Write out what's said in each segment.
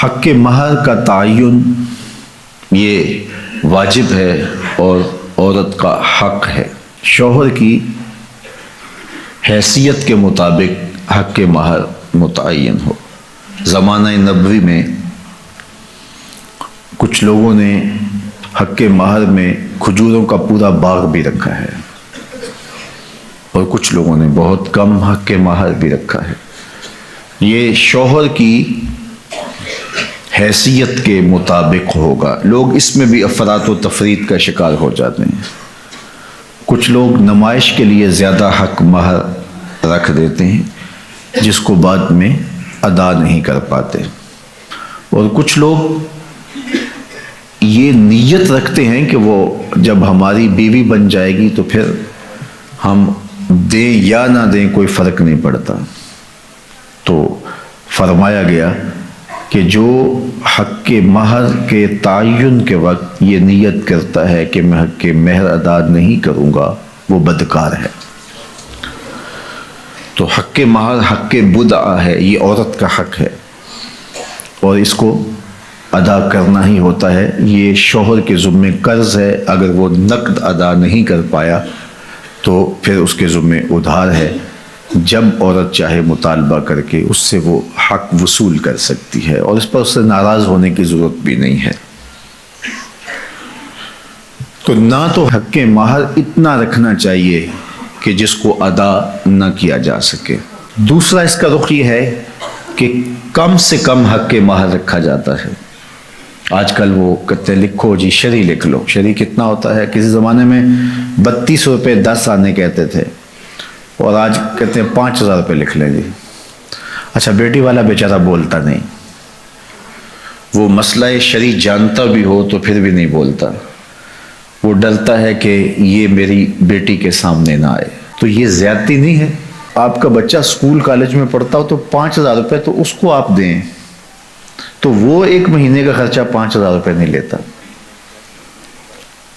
حق مہر کا تعین یہ واجب ہے اور عورت کا حق ہے۔ شوہر کی حیثیت کے مطابق حق مہر متعین ہو۔ زمانہ نبوی میں کچھ لوگوں نے حق مہر میں کھجوروں کا پورا باغ بھی رکھا ہے اور کچھ لوگوں نے بہت کم حق مہر بھی رکھا ہے۔ یہ شوہر کی حیثیت کے مطابق ہوگا۔ لوگ اس میں بھی افراط و تفریط کا شکار ہو جاتے ہیں۔ کچھ لوگ نمائش کے لیے زیادہ حق مہر رکھ دیتے ہیں جس کو بعد میں ادا نہیں کر پاتے، اور کچھ لوگ یہ نیت رکھتے ہیں کہ وہ جب ہماری بیوی بن جائے گی تو پھر ہم دیں یا نہ دیں کوئی فرق نہیں پڑتا۔ تو فرمایا گیا کہ جو حق مہر کے تعین کے وقت یہ نیت کرتا ہے کہ میں حق مہر ادا نہیں کروں گا وہ بدکار ہے۔ تو حق مہر حق بدعہ ہے، یہ عورت کا حق ہے اور اس کو ادا کرنا ہی ہوتا ہے۔ یہ شوہر کے ذمے قرض ہے، اگر وہ نقد ادا نہیں کر پایا تو پھر اس کے ذمے ادھار ہے۔ جب عورت چاہے مطالبہ کر کے اس سے وہ حق وصول کر سکتی ہے اور اس پر اس سے ناراض ہونے کی ضرورت بھی نہیں ہے۔ تو نہ تو حق مہر اتنا رکھنا چاہیے کہ جس کو ادا نہ کیا جا سکے۔ دوسرا اس کا رخ یہ ہے کہ کم سے کم حق مہر رکھا جاتا ہے۔ آج کل وہ کہتے ہیں لکھو جی شرعی لکھ لو۔ شرعی کتنا ہوتا ہے؟ کسی زمانے میں 32 روپے 10 آنے کہتے تھے اور آج کہتے ہیں 5000 روپے لکھ لیں جی۔ اچھا بیٹی والا بیچارہ بولتا نہیں، وہ مسئلہ شرعی جانتا بھی ہو تو پھر بھی نہیں بولتا، وہ ڈرتا ہے کہ یہ میری بیٹی کے سامنے نہ آئے۔ تو یہ زیادتی نہیں ہے؟ آپ کا بچہ اسکول کالج میں پڑھتا ہو تو 5000 روپے تو اس کو آپ دیں، تو وہ ایک مہینے کا خرچہ 5000 روپے نہیں لیتا،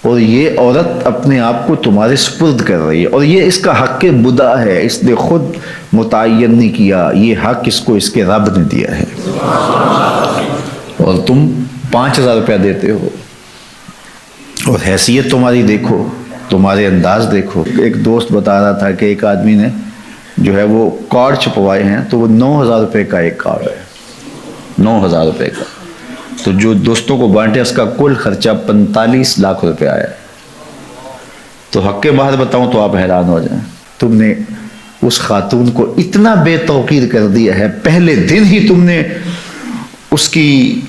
اور یہ عورت اپنے آپ کو تمہارے سپرد کر رہی ہے، اور یہ اس کا حق بدعہ ہے، اس نے خود متعین نہیں کیا، یہ حق اس کو اس کے رب نے دیا ہے، اور تم 5000 روپیہ دیتے ہو۔ اور حیثیت تمہاری دیکھو، تمہارے انداز دیکھو۔ ایک دوست بتا رہا تھا کہ ایک آدمی نے جو ہے وہ کارڈ چھپوائے ہیں تو وہ 9000 روپے کا ایک کارڈ ہے، 9000 روپے کا، تو جو دوستوں کو بانٹے اس کا کل خرچہ 45 لاکھ روپے آیا۔ تو حق مہر بتاؤں تو آپ حیران ہو جائیں، تم نے اس خاتون کو اتنا بے توقیر کر دیا ہے، پہلے دن ہی تم نے اس کی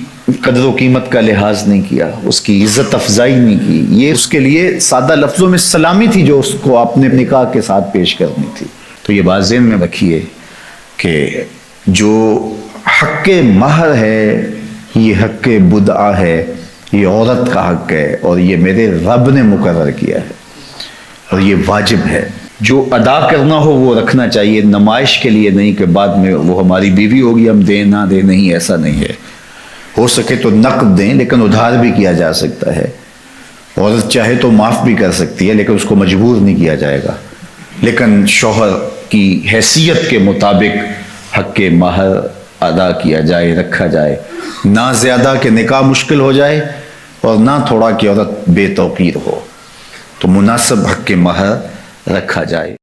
قدر و قیمت کا لحاظ نہیں کیا، اس کی عزت افزائی نہیں کی۔ یہ اس کے لیے سادہ لفظوں میں سلامی تھی جو اس کو اپنے نکاح کے ساتھ پیش کرنی تھی۔ تو یہ بات ذہن میں رکھیے کہ جو حق مہر ہے یہ حق بدعہ ہے، یہ عورت کا حق ہے اور یہ میرے رب نے مقرر کیا ہے اور یہ واجب ہے۔ جو ادا کرنا ہو وہ رکھنا چاہیے، نمائش کے لیے نہیں کہ بعد میں وہ ہماری بیوی ہوگی ہم دیں نہ دیں، نہیں، ایسا نہیں ہے۔ ہو سکے تو نقد دیں لیکن ادھار بھی کیا جا سکتا ہے، عورت چاہے تو معاف بھی کر سکتی ہے لیکن اس کو مجبور نہیں کیا جائے گا، لیکن شوہر کی حیثیت کے مطابق حق مہر ادا کیا جائے، رکھا جائے، نہ زیادہ کہ نکاح مشکل ہو جائے اور نہ تھوڑا کہ عورت بے توقیر ہو، تو مناسب حق مہر رکھا جائے۔